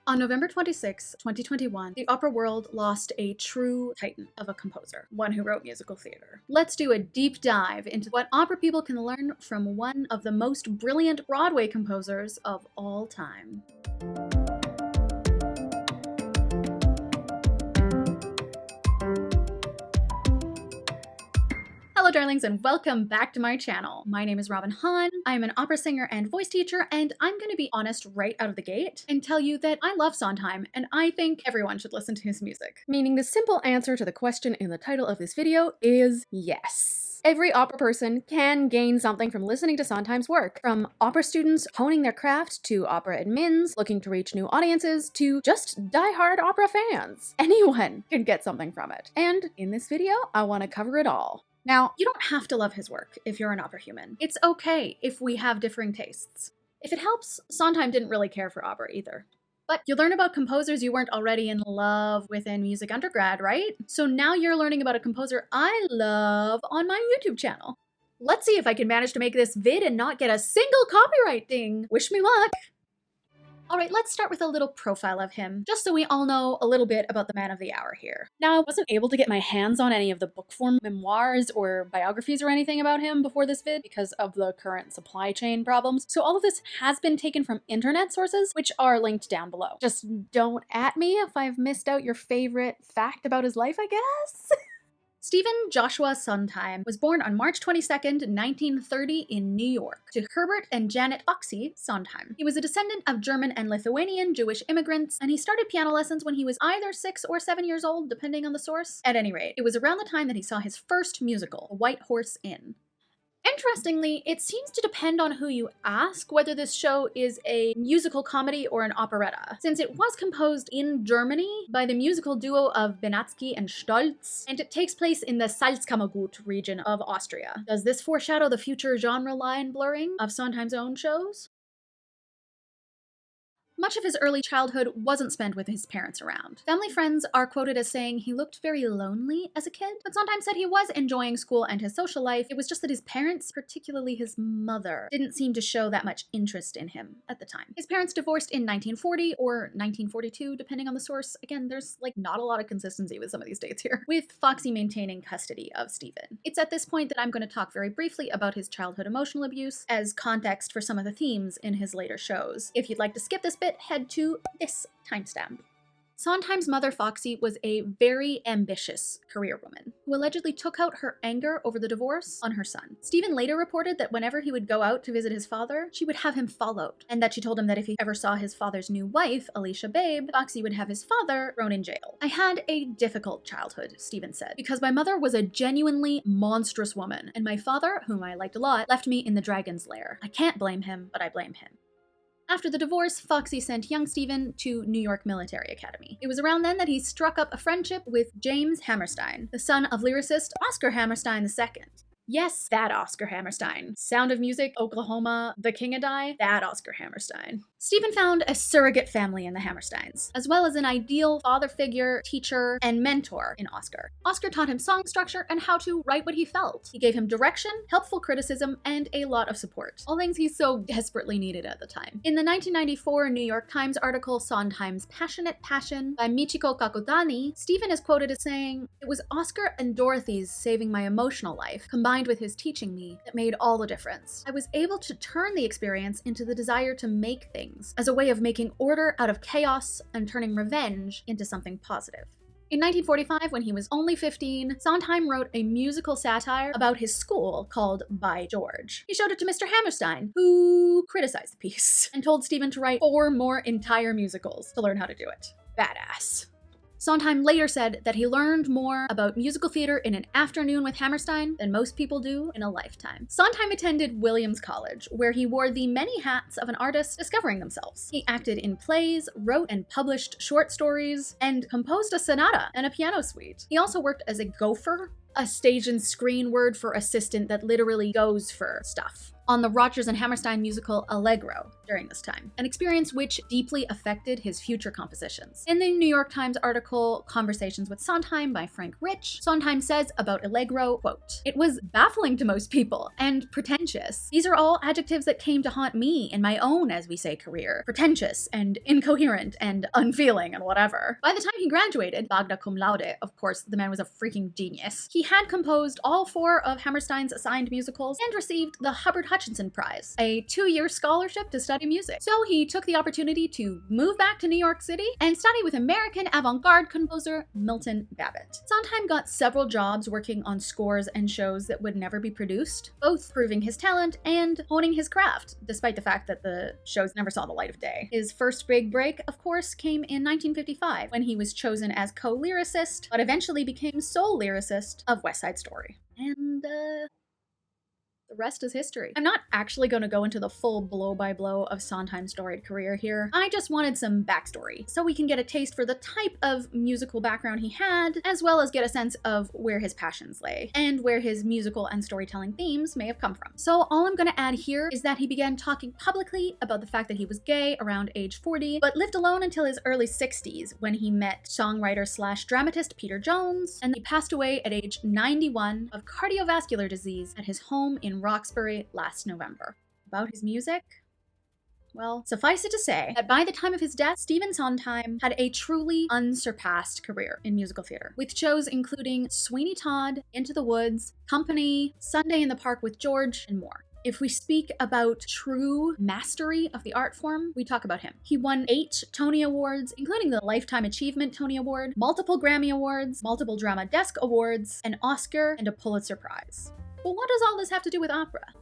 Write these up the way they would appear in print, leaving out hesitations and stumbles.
On November 26, 2021, the opera world lost a true titan of a composer, one who wrote musical theater. Let's do a deep dive into what opera people can learn from one of the most brilliant Broadway composers of all time. Hello darlings and welcome back to my channel. My name is Hahn. I'm an opera singer and voice teacher, and I'm going to be honest right out of the gate and tell you that I love Sondheim and I think everyone should listen to his music. Meaning the simple answer to the question in the title of this video is yes. Every opera person can gain something from listening to Sondheim's work, from opera students honing their craft to opera admins looking to reach new audiences to just die-hard opera fans. Anyone can get something from it. And in this video, I want to cover it all. Now, you don't have to love his work if you're an opera human. It's okay if we have differing tastes. If it helps, Sondheim didn't really care for opera either. But you learn about composers you weren't already in love with in music undergrad, right? So now you're learning about a composer I love on my YouTube channel. Let's see if I can manage to make this vid and not get a single copyright ding. Wish me luck. Alright, let's start with a little profile of him, just so we all know a little bit about the man of the hour here. Now, I wasn't able to get my hands on any of the book form memoirs or biographies or anything about him before this vid because of the current supply chain problems, so all of this has been taken from internet sources, which are linked down below. Just don't at me if I've missed out your favorite fact about his life, I guess? Stephen Joshua Sondheim was born on March 22nd, 1930 in New York to Herbert and Janet Foxy Sondheim. He was a descendant of German and Lithuanian Jewish immigrants, and he started piano lessons when he was either 6 or 7 years old, depending on the source. At any rate, it was around the time that he saw his first musical, The White Horse Inn. Interestingly, it seems to depend on who you ask whether this show is a musical comedy or an operetta, since it was composed in Germany by the musical duo of Benatzky and Stolz, and it takes place in the Salzkammergut region of Austria. Does this foreshadow the future genre line blurring of Sondheim's own shows? Much of his early childhood wasn't spent with his parents around. Family friends are quoted as saying he looked very lonely as a kid, but Sondheim said he was enjoying school and his social life. It was just that his parents, particularly his mother, didn't seem to show that much interest in him at the time. His parents divorced in 1940 or 1942, depending on the source. Again, there's not a lot of consistency with some of these dates here, with Foxy maintaining custody of Stephen. It's at this point that I'm going to talk very briefly about his childhood emotional abuse as context for some of the themes in his later shows. If you'd like to skip this bit, head to this timestamp. Sondheim's mother, Foxy, was a very ambitious career woman who allegedly took out her anger over the divorce on her son. Stephen later reported that whenever he would go out to visit his father, she would have him followed, and that she told him that if he ever saw his father's new wife, Alicia Babe, Foxy would have his father thrown in jail. "I had a difficult childhood," Stephen said, "because my mother was a genuinely monstrous woman, and my father, whom I liked a lot, left me in the dragon's lair. I can't blame him, but I blame him." After the divorce, Foxy sent young Stephen to New York Military Academy. It was around then that he struck up a friendship with James Hammerstein, the son of lyricist Oscar Hammerstein II. Yes, that Oscar Hammerstein. Sound of Music, Oklahoma, The King and I, that Oscar Hammerstein. Stephen found a surrogate family in the Hammersteins, as well as an ideal father figure, teacher, and mentor in Oscar. Oscar taught him song structure and how to write what he felt. He gave him direction, helpful criticism, and a lot of support. All things he so desperately needed at the time. In the 1994 New York Times article Sondheim's Passionate Passion by Michiko Kakodani, Stephen is quoted as saying, "It was Oscar and Dorothy's saving my emotional life, combined with his teaching me, that made all the difference. I was able to turn the experience into the desire to make things, as a way of making order out of chaos and turning revenge into something positive." In 1945, when he was only 15, Sondheim wrote a musical satire about his school called By George. He showed it to Mr. Hammerstein, who criticized the piece, and told Stephen to write 4 more entire musicals to learn how to do it. Badass. Sondheim later said that he learned more about musical theater in an afternoon with Hammerstein than most people do in a lifetime. Sondheim attended Williams College, where he wore the many hats of an artist discovering themselves. He acted in plays, wrote and published short stories, and composed a sonata and a piano suite. He also worked as a gopher, a stage and screen word for assistant that literally goes for stuff. on the Rodgers and Hammerstein musical Allegro during this time, an experience which deeply affected his future compositions. In the New York Times article Conversations with Sondheim by Frank Rich, Sondheim says about Allegro, quote, "It was baffling to most people and pretentious. These are all adjectives that came to haunt me in my own, as we say, career. Pretentious and incoherent and unfeeling and whatever." By the time he graduated, magna cum laude, of course, the man was a freaking genius. He had composed all 4 of Hammerstein's assigned musicals and received the Hubbard Hutchinson Prize, a 2-year scholarship to study music. So he took the opportunity to move back to New York City and study with American avant-garde composer Milton Babbitt. Sondheim got several jobs working on scores and shows that would never be produced, both proving his talent and honing his craft, despite the fact that the shows never saw the light of day. His first big break, of course, came in 1955, when he was chosen as co-lyricist, but eventually became sole lyricist of West Side Story. And, the rest is history. I'm not actually going to go into the full blow-by-blow of Sondheim's storied career here. I just wanted some backstory, so we can get a taste for the type of musical background he had, as well as get a sense of where his passions lay, and where his musical and storytelling themes may have come from. So all I'm going to add here is that he began talking publicly about the fact that he was gay around age 40, but lived alone until his early 60s, when he met songwriter/dramatist Peter Jones, and he passed away at age 91 of cardiovascular disease at his home in Roxbury last November. About his music? Well, suffice it to say that by the time of his death, Stephen Sondheim had a truly unsurpassed career in musical theater, with shows including Sweeney Todd, Into the Woods, Company, Sunday in the Park with George, and more. If we speak about true mastery of the art form, we talk about him. He won 8 Tony Awards, including the Lifetime Achievement Tony Award, multiple Grammy Awards, multiple Drama Desk Awards, an Oscar, and a Pulitzer Prize. But what does all this have to do with opera?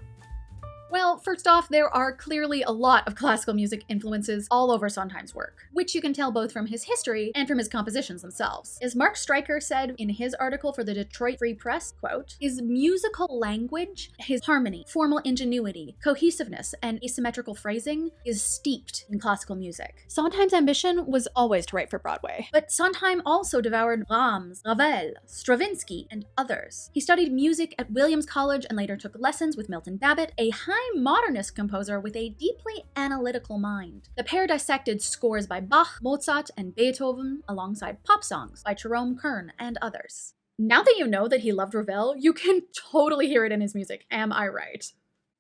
Well, first off, there are clearly a lot of classical music influences all over Sondheim's work, which you can tell both from his history and from his compositions themselves. As Mark Stryker said in his article for the Detroit Free Press, quote, "His musical language, his harmony, formal ingenuity, cohesiveness, and asymmetrical phrasing is steeped in classical music." Sondheim's ambition was always to write for Broadway, but Sondheim also devoured Brahms, Ravel, Stravinsky, and others. He studied music at Williams College and later took lessons with Milton Babbitt, a high modernist composer with a deeply analytical mind. The pair dissected scores by Bach, Mozart, and Beethoven alongside pop songs by Jerome Kern and others. Now that you know that he loved Ravel, you can totally hear it in his music, am I right?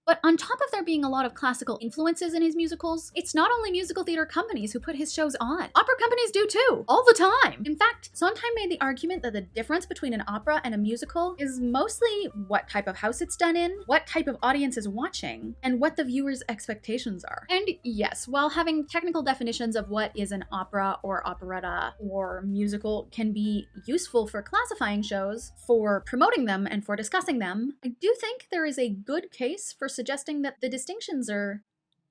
But on top of there being a lot of classical influences in his musicals, it's not only musical theater companies who put his shows on. Opera companies do too, all the time. In fact, Sondheim made the argument that the difference between an opera and a musical is mostly what type of house it's done in, what type of audience is watching, and what the viewer's expectations are. And yes, while having technical definitions of what is an opera or operetta or musical can be useful for classifying shows, for promoting them, and for discussing them, I do think there is a good case for suggesting that the distinctions are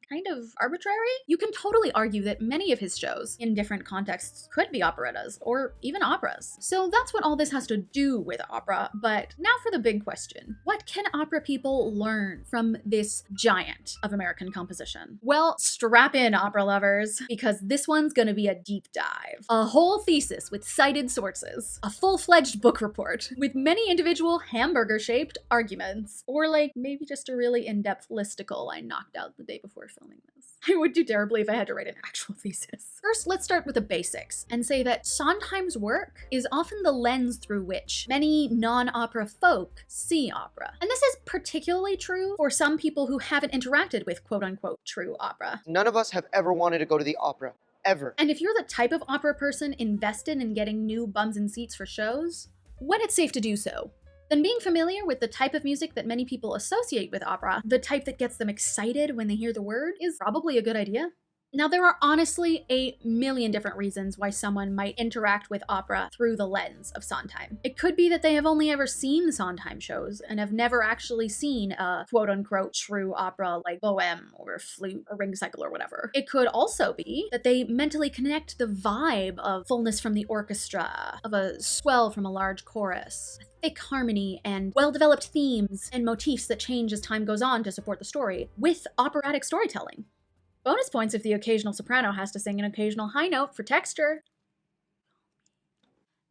kind of arbitrary. You can totally argue that many of his shows, in different contexts, could be operettas, or even operas. So that's what all this has to do with opera, but now for the big question. What can opera people learn from this giant of American composition? Well, strap in, opera lovers, because this one's gonna be a deep dive. A whole thesis with cited sources. A full-fledged book report, with many individual hamburger-shaped arguments. Or like, maybe just a really in-depth listicle I knocked out the day before filming this. I would do terribly if I had to write an actual thesis. First, let's start with the basics and say that Sondheim's work is often the lens through which many non-opera folk see opera. And this is particularly true for some people who haven't interacted with quote-unquote true opera. None of us have ever wanted to go to the opera. Ever. And if you're the type of opera person invested in getting new bums in seats for shows, when it's safe to do so, then being familiar with the type of music that many people associate with opera, the type that gets them excited when they hear the word, is probably a good idea. Now, there are honestly a million different reasons why someone might interact with opera through the lens of Sondheim. It could be that they have only ever seen Sondheim shows and have never actually seen a quote-unquote true opera like Bohème or Flute or Ring Cycle or whatever. It could also be that they mentally connect the vibe of fullness from the orchestra, of a swell from a large chorus, thick harmony, and well-developed themes and motifs that change as time goes on to support the story, with operatic storytelling. Bonus points if the occasional soprano has to sing an occasional high note for texture.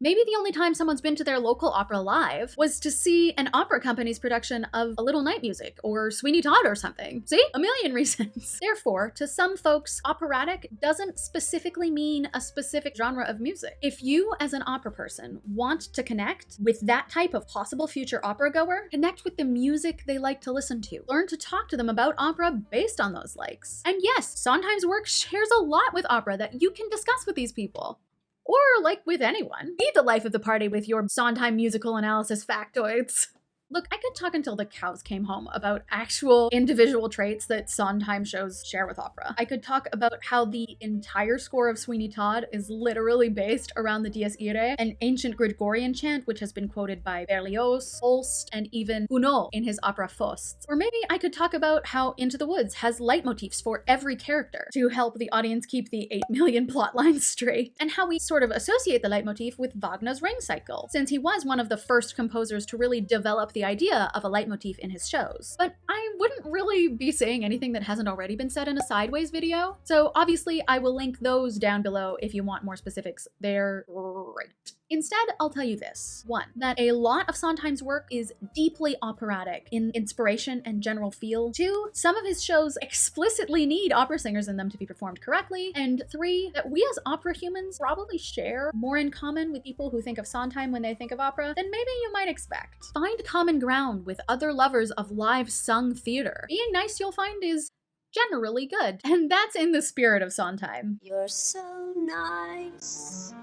Maybe the only time someone's been to their local opera live was to see an opera company's production of A Little Night Music or Sweeney Todd or something. See? A million reasons. Therefore, to some folks, operatic doesn't specifically mean a specific genre of music. If you, as an opera person, want to connect with that type of possible future opera goer, connect with the music they like to listen to. Learn to talk to them about opera based on those likes. And yes, Sondheim's work shares a lot with opera that you can discuss with these people. Or, like with anyone. Be the life of the party with your Sondheim musical analysis factoids. Look, I could talk until the cows came home about actual individual traits that Sondheim shows share with opera. I could talk about how the entire score of Sweeney Todd is literally based around the Dies Irae, an ancient Gregorian chant which has been quoted by Berlioz, Holst, and even Gounod in his opera Faust. Or maybe I could talk about how Into the Woods has leitmotifs for every character to help the audience keep the 8 million plot lines straight, and how we sort of associate the leitmotif with Wagner's Ring Cycle, since he was one of the first composers to really develop the idea of a leitmotif in his shows. But I wouldn't really be saying anything that hasn't already been said in a Sideways video, so obviously I will link those down below if you want more specifics. They're great. Instead, I'll tell you this. 1, that a lot of Sondheim's work is deeply operatic in inspiration and general feel. 2, some of his shows explicitly need opera singers in them to be performed correctly. And 3, that we as opera humans probably share more in common with people who think of Sondheim when they think of opera than maybe you might expect. Find common ground with other lovers of live sung theater. Being nice, you'll find, is generally good. And that's in the spirit of Sondheim. You're so nice.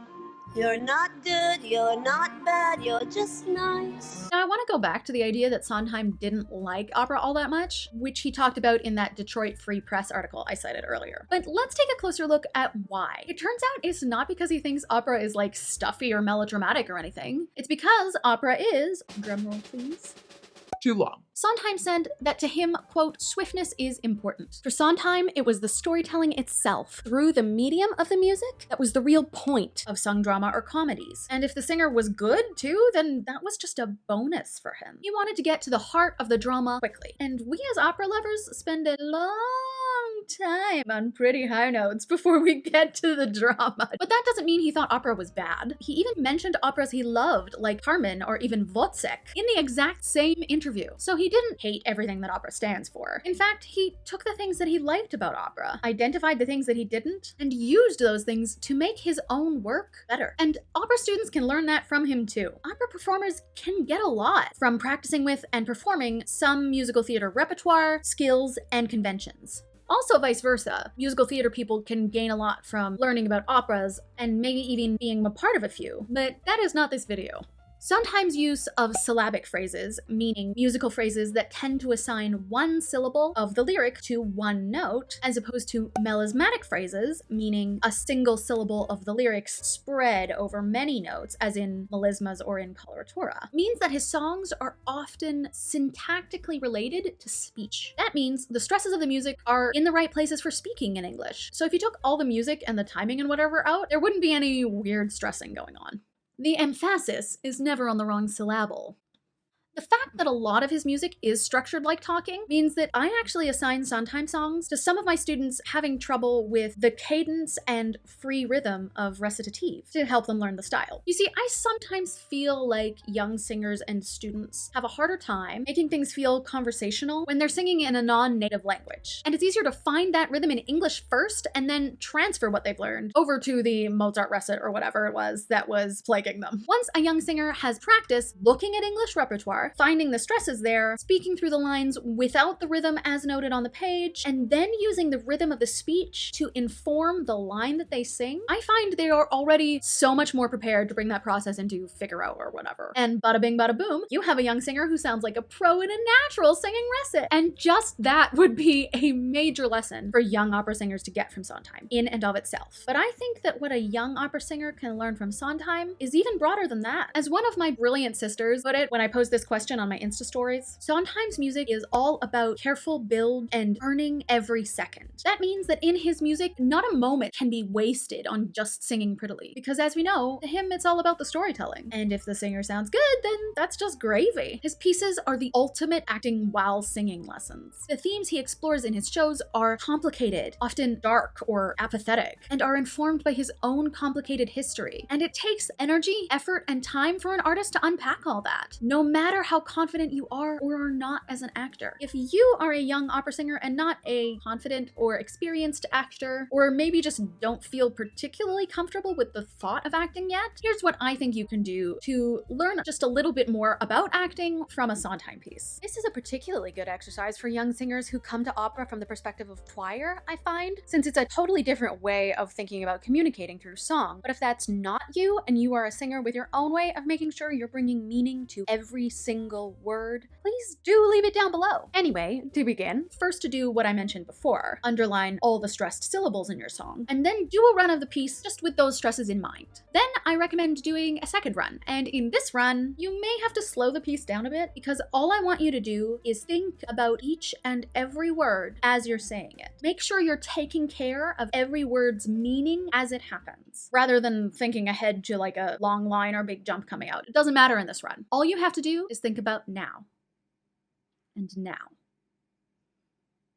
You're not good, you're not bad, you're just nice. Now, I want to go back to the idea that Sondheim didn't like opera all that much, which he talked about in that Detroit Free Press article I cited earlier. But let's take a closer look at why. It turns out it's not because he thinks opera is like stuffy or melodramatic or anything. It's because opera is, drumroll please, too long. Sondheim said that to him, quote, swiftness is important. For Sondheim, it was the storytelling itself, through the medium of the music, that was the real point of sung drama or comedies. And if the singer was good, too, then that was just a bonus for him. He wanted to get to the heart of the drama quickly. And we as opera lovers spend a long time on pretty high notes before we get to the drama. But that doesn't mean he thought opera was bad. He even mentioned operas he loved, like Carmen or even Wozzeck, in the exact same interview. So he didn't hate everything that opera stands for. In fact, he took the things that he liked about opera, identified the things that he didn't, and used those things to make his own work better. And opera students can learn that from him too. Opera performers can get a lot from practicing with and performing some musical theater repertoire, skills, and conventions. Also vice versa, musical theater people can gain a lot from learning about operas and maybe even being a part of a few, but that is not this video. Sondheim's use of syllabic phrases, meaning musical phrases that tend to assign one syllable of the lyric to one note, as opposed to melismatic phrases, meaning a single syllable of the lyrics spread over many notes, as in melismas or in coloratura, means that his songs are often syntactically related to speech. That means the stresses of the music are in the right places for speaking in English. So if you took all the music and the timing and whatever out, there wouldn't be any weird stressing going on. The emphasis is never on the wrong syllable. The fact that a lot of his music is structured like talking means that I actually assign Sondheim songs to some of my students having trouble with the cadence and free rhythm of recitative to help them learn the style. You see, I sometimes feel like young singers and students have a harder time making things feel conversational when they're singing in a non-native language. And it's easier to find that rhythm in English first and then transfer what they've learned over to the Mozart recit or whatever it was that was plaguing them. Once a young singer has practiced looking at English repertoire, finding the stresses there, speaking through the lines without the rhythm as noted on the page, and then using the rhythm of the speech to inform the line that they sing, I find they are already so much more prepared to bring that process into Figaro or whatever. And bada bing bada boom, you have a young singer who sounds like a pro and a natural singing recit. And just that would be a major lesson for young opera singers to get from Sondheim, in and of itself. But I think that what a young opera singer can learn from Sondheim is even broader than that. As one of my brilliant sisters put it when I posed this question on my Insta stories. Sondheim's music is all about careful build and earning every second. That means that in his music, not a moment can be wasted on just singing prettily. Because as we know, to him it's all about the storytelling. And if the singer sounds good, then that's just gravy. His pieces are the ultimate acting while singing lessons. The themes he explores in his shows are complicated, often dark or apathetic, and are informed by his own complicated history. And it takes energy, effort, and time for an artist to unpack all that, no matter how confident you are or are not as an actor. If you are a young opera singer and not a confident or experienced actor, or maybe just don't feel particularly comfortable with the thought of acting yet, here's what I think you can do to learn just a little bit more about acting from a Sondheim piece. This is a particularly good exercise for young singers who come to opera from the perspective of choir, I find, since it's a totally different way of thinking about communicating through song. But if that's not you, and you are a singer with your own way of making sure you're bringing meaning to every single word, please do leave it down below. Anyway, to begin, first to do what I mentioned before, underline all the stressed syllables in your song, and then do a run of the piece just with those stresses in mind. Then I recommend doing a second run, and in this run, you may have to slow the piece down a bit because all I want you to do is think about each and every word as you're saying it. Make sure you're taking care of every word's meaning as it happens, rather than thinking ahead to like a long line or big jump coming out. It doesn't matter in this run. All you have to do is think about now. And now.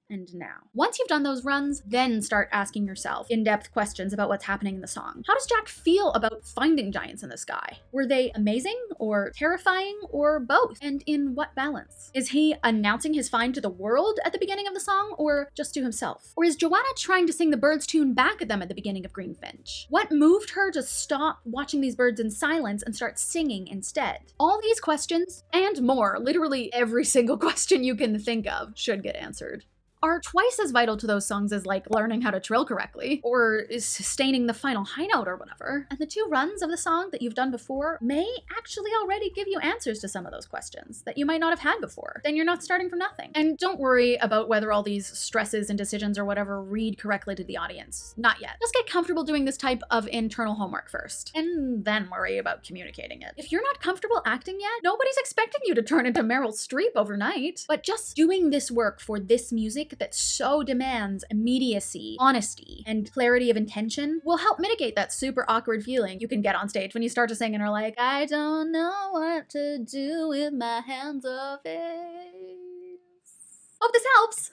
And now. Once you've done those runs, then start asking yourself in-depth questions about what's happening in the song. How does Jack feel about finding giants in the sky? Were they amazing or terrifying or both? And in what balance? Is he announcing his find to the world at the beginning of the song or just to himself? Or is Joanna trying to sing the birds' tune back at them at the beginning of Greenfinch? What moved her to stop watching these birds in silence and start singing instead? All these questions and more, literally every single question you can think of, should get answered, are twice as vital to those songs as like learning how to trill correctly or is sustaining the final high note or whatever. And the two runs of the song that you've done before may actually already give you answers to some of those questions that you might not have had before. Then you're not starting from nothing. And don't worry about whether all these stresses and decisions or whatever read correctly to the audience. Not yet. Just get comfortable doing this type of internal homework first, and then worry about communicating it. If you're not comfortable acting yet, nobody's expecting you to turn into Meryl Streep overnight. But just doing this work for this music that so demands immediacy, honesty, and clarity of intention will help mitigate that super awkward feeling you can get on stage when you start to sing and are like, I don't know what to do with my hands or face. Hope this helps!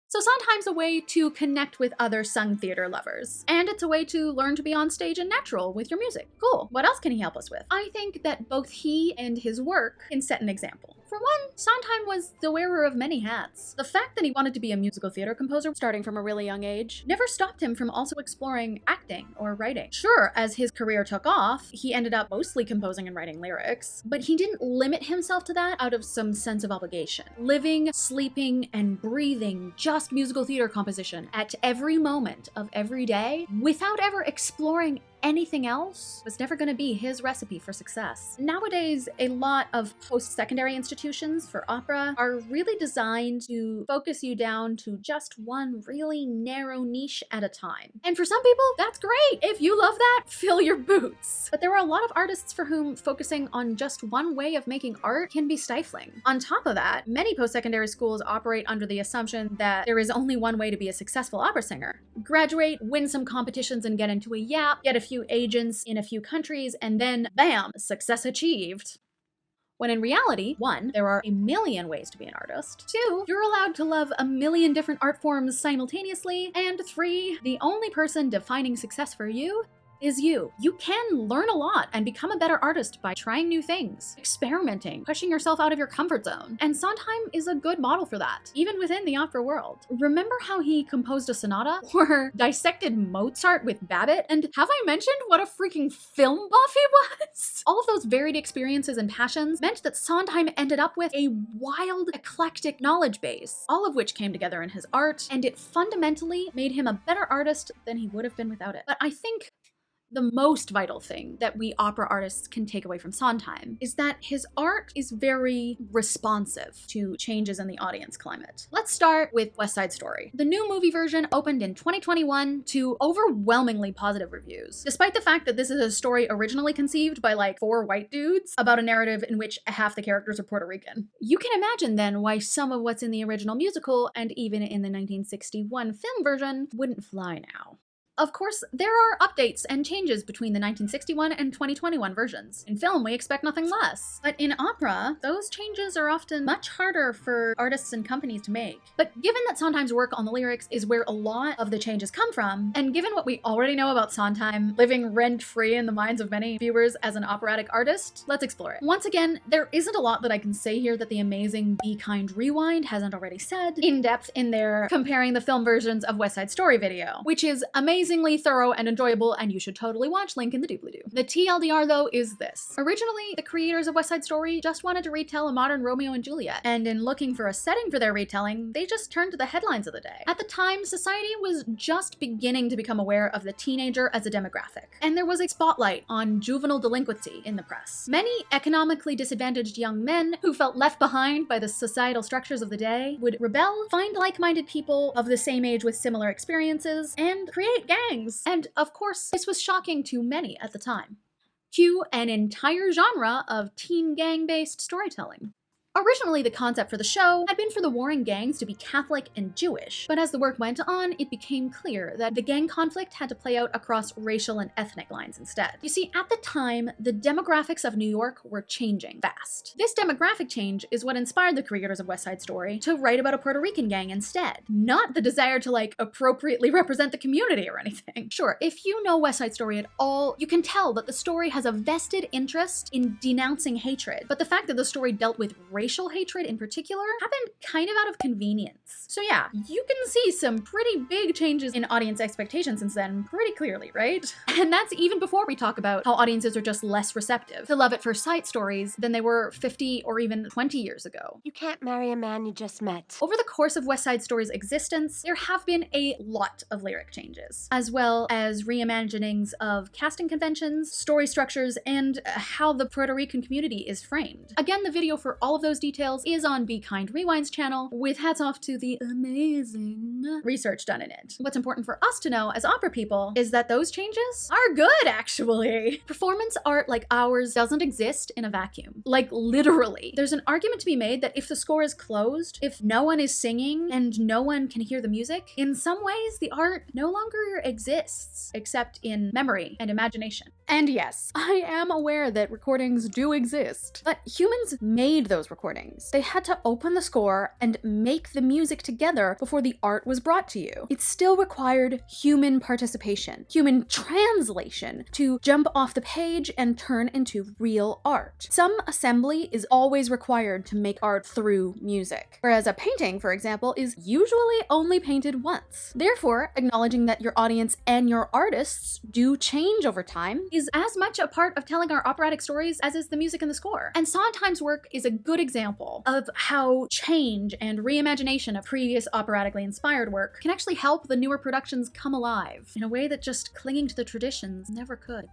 So Sondheim's a way to connect with other sung theater lovers, and it's a way to learn to be on stage and natural with your music. Cool. What else can he help us with? I think that both he and his work can set an example. For one, Sondheim was the wearer of many hats. The fact that he wanted to be a musical theater composer starting from a really young age never stopped him from also exploring acting or writing. Sure, as his career took off, he ended up mostly composing and writing lyrics, but he didn't limit himself to that out of some sense of obligation. Living, sleeping, and breathing just musical theater composition at every moment of every day without ever exploring anything else was never going to be his recipe for success. Nowadays, a lot of post-secondary institutions for opera are really designed to focus you down to just one really narrow niche at a time. And for some people, that's great. If you love that, fill your boots. But there are a lot of artists for whom focusing on just one way of making art can be stifling. On top of that, many post-secondary schools operate under the assumption that there is only one way to be a successful opera singer. Graduate, win some competitions and get into a yap, get a few agents in a few countries, and then bam, success achieved. When in reality, 1, there are a million ways to be an artist. 2, you're allowed to love a million different art forms simultaneously. And 3, the only person defining success for you is you. You can learn a lot and become a better artist by trying new things, experimenting, pushing yourself out of your comfort zone. And Sondheim is a good model for that, even within the opera world. Remember how he composed a sonata or dissected Mozart with Babbitt? And have I mentioned what a freaking film buff he was? All of those varied experiences and passions meant that Sondheim ended up with a wild, eclectic knowledge base, all of which came together in his art, and it fundamentally made him a better artist than he would have been without it. But I think The most vital thing that we opera artists can take away from Sondheim is that his art is very responsive to changes in the audience climate. Let's start with West Side Story. The new movie version opened in 2021 to overwhelmingly positive reviews, despite the fact that this is a story originally conceived by like 4 white dudes about a narrative in which half the characters are Puerto Rican. You can imagine then why some of what's in the original musical and even in the 1961 film version wouldn't fly now. Of course, there are updates and changes between the 1961 and 2021 versions. In film, we expect nothing less. But in opera, those changes are often much harder for artists and companies to make. But given that Sondheim's work on the lyrics is where a lot of the changes come from, and given what we already know about Sondheim living rent-free in the minds of many viewers as an operatic artist, let's explore it. Once again, there isn't a lot that I can say here that the amazing Be Kind Rewind hasn't already said in depth in their comparing the film versions of West Side Story video, which is amazingly thorough and enjoyable, and you should totally watch, link in the doobly-doo. The TLDR though is this. Originally, the creators of West Side Story just wanted to retell a modern Romeo and Juliet, and in looking for a setting for their retelling, they just turned to the headlines of the day. At the time, society was just beginning to become aware of the teenager as a demographic, and there was a spotlight on juvenile delinquency in the press. Many economically disadvantaged young men who felt left behind by the societal structures of the day would rebel, find like-minded people of the same age with similar experiences, and create gangs. And of course, this was shocking to many at the time. Cue an entire genre of teen gang-based storytelling. Originally, the concept for the show had been for the warring gangs to be Catholic and Jewish, but as the work went on, it became clear that the gang conflict had to play out across racial and ethnic lines instead. You see, at the time, the demographics of New York were changing fast. This demographic change is what inspired the creators of West Side Story to write about a Puerto Rican gang instead, not the desire to like appropriately represent the community or anything. Sure, if you know West Side Story at all, you can tell that the story has a vested interest in denouncing hatred, but the fact that the story dealt with racial hatred in particular happened kind of out of convenience. So yeah, you can see some pretty big changes in audience expectations since then pretty clearly, right? And that's even before we talk about how audiences are just less receptive to love at first sight stories than they were 50 or even 20 years ago. You can't marry a man you just met. Over the course of West Side Story's existence, there have been a lot of lyric changes, as well as reimaginings of casting conventions, story structures, and how the Puerto Rican community is framed. Again, the video for all of those details is on Be Kind Rewind's channel, with hats off to the amazing research done in it. What's important for us to know as opera people is that those changes are good, actually. Performance art like ours doesn't exist in a vacuum. Like, literally. There's an argument to be made that if the score is closed, if no one is singing and no one can hear the music, in some ways the art no longer exists, except in memory and imagination. And yes, I am aware that recordings do exist, but humans made those recordings. They had to open the score and make the music together before the art was brought to you. It still required human participation, human translation to jump off the page and turn into real art. Some assembly is always required to make art through music, whereas a painting, for example, is usually only painted once. Therefore, acknowledging that your audience and your artists do change over time is as much a part of telling our operatic stories as is the music and the score. And Sondheim's work is a good example of how change and reimagination of previous operatically inspired work can actually help the newer productions come alive in a way that just clinging to the traditions never could.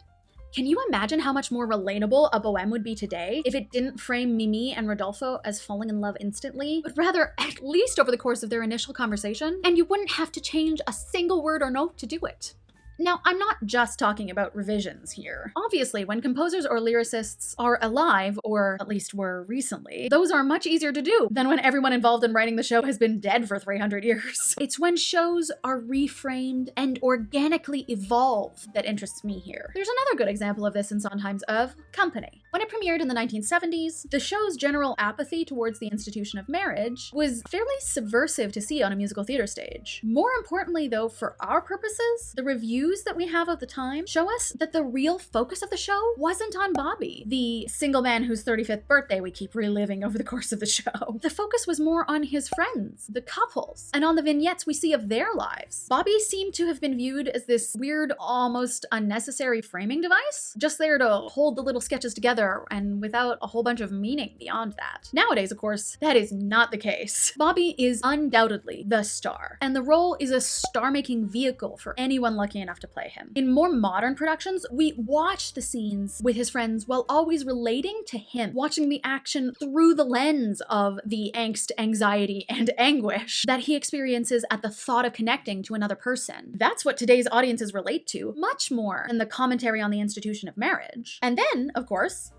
Can you imagine how much more relatable a Bohème would be today if it didn't frame Mimi and Rodolfo as falling in love instantly, but rather at least over the course of their initial conversation, and you wouldn't have to change a single word or note to do it? Now, I'm not just talking about revisions here. Obviously, when composers or lyricists are alive, or at least were recently, those are much easier to do than when everyone involved in writing the show has been dead for 300 years. It's when shows are reframed and organically evolve that interests me here. There's another good example of this in Sondheim's of Company. When it premiered in the 1970s, the show's general apathy towards the institution of marriage was fairly subversive to see on a musical theater stage. More importantly, though, for our purposes, the reviews that we have of the time show us that the real focus of the show wasn't on Bobby, the single man whose 35th birthday we keep reliving over the course of the show. The focus was more on his friends, the couples, and on the vignettes we see of their lives. Bobby seemed to have been viewed as this weird, almost unnecessary framing device, just there to hold the little sketches together together and without a whole bunch of meaning beyond that. Nowadays, of course, that is not the case. Bobby is undoubtedly the star, and the role is a star-making vehicle for anyone lucky enough to play him. In more modern productions, we watch the scenes with his friends while always relating to him, watching the action through the lens of the angst, anxiety, and anguish that he experiences at the thought of connecting to another person. That's what today's audiences relate to, much more than the commentary on the institution of marriage. And then, of course,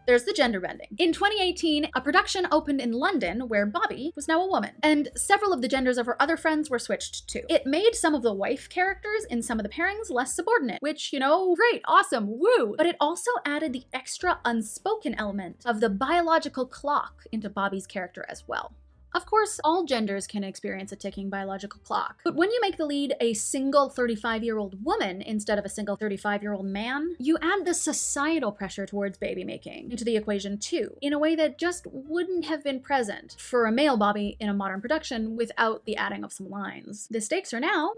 there's the Genderbending. In 2018, a production opened in London where Bobby was now a woman, and several of the genders of her other friends were switched too. It made some of the wife characters in some of the pairings less subordinate, which, you know, great, awesome, woo! But it also added the extra unspoken element of the biological clock into Bobby's character as well. Of course, all genders can experience a ticking biological clock, but when you make the lead a single 35-year-old woman instead of a single 35-year-old man, you add the societal pressure towards baby making into the equation too, in a way that just wouldn't have been present for a male Bobby in a modern production without the adding of some lines. The stakes are now,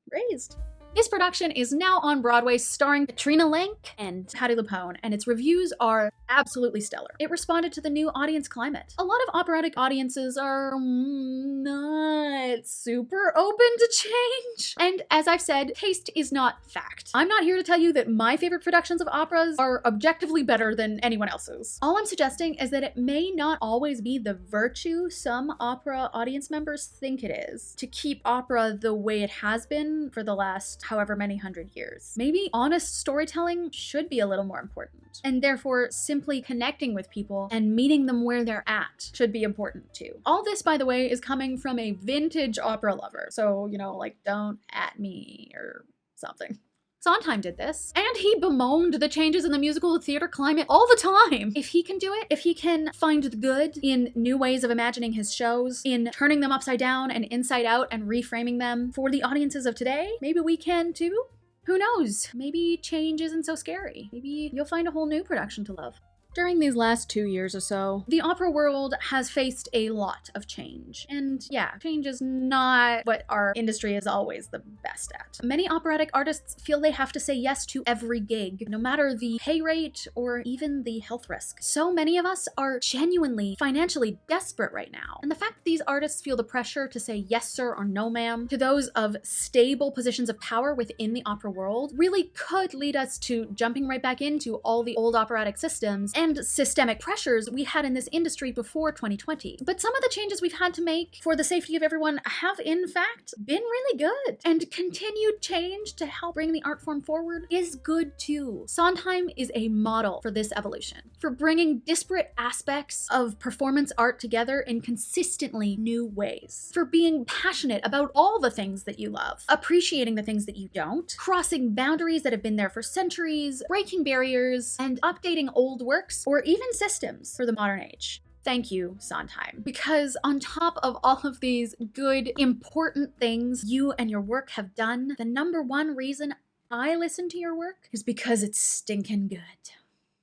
raised. This production is now on Broadway, starring Katrina Lenk and Patti LuPone, and its reviews are absolutely stellar. It responded to the new audience climate. A lot of operatic audiences are not super open to change. And as I've said, taste is not fact. I'm not here to tell you that my favorite productions of operas are objectively better than anyone else's. All I'm suggesting is that it may not always be the virtue some opera audience members think it is to keep opera the way it has been for the last however many hundred years. Maybe honest storytelling should be a little more important, and therefore simply connecting with people and meeting them where they're at should be important too. All this, by the way, is coming from a vintage opera lover, so, you know, like, don't at me or something. Sondheim did this, and he bemoaned the changes in the musical theater climate all the time. If he can do it, if he can find the good in new ways of imagining his shows, in turning them upside down and inside out and reframing them for the audiences of today, maybe we can too. Who knows? Maybe change isn't so scary. Maybe you'll find a whole new production to love. During these last 2 years or so, the opera world has faced a lot of change. And yeah, change is not what our industry is always the best at. Many operatic artists feel they have to say yes to every gig, no matter the pay rate or even the health risk. So many of us are genuinely financially desperate right now. And the fact that these artists feel the pressure to say yes sir or no ma'am to those of stable positions of power within the opera world really could lead us to jumping right back into all the old operatic systems and systemic pressures we had in this industry before 2020. But some of the changes we've had to make for the safety of everyone have in fact been really good. And continued change to help bring the art form forward is good too. Sondheim is a model for this evolution, for bringing disparate aspects of performance art together in consistently new ways, for being passionate about all the things that you love, appreciating the things that you don't, crossing boundaries that have been there for centuries, breaking barriers, and updating old works or even systems for the modern age. Thank you, Sondheim. Because on top of all of these good, important things you and your work have done, the number one reason I listen to your work is because it's stinking good.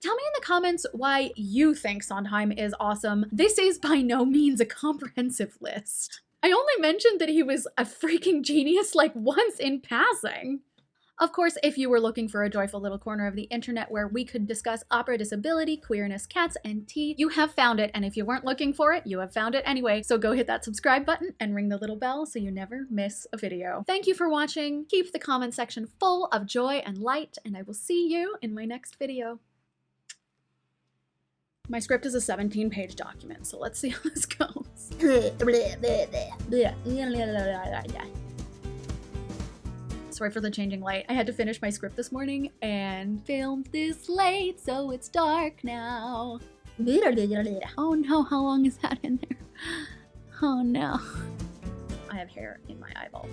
Tell me in the comments why you think Sondheim is awesome. This is by no means a comprehensive list. I only mentioned that he was a freaking genius like once in passing. Of course, if you were looking for a joyful little corner of the internet where we could discuss opera disability, queerness, cats, and tea, you have found it. And if you weren't looking for it, you have found it anyway. So go hit that subscribe button and ring the little bell so you never miss a video. Thank you for watching. Keep the comment section full of joy and light, and I will see you in my next video. My script is a 17-page document, so let's see how this goes. Sorry for the changing light. I had to finish my script this morning and filmed this late, so it's dark now. Oh no, how long is that in there? Oh no. I have hair in my eyeball.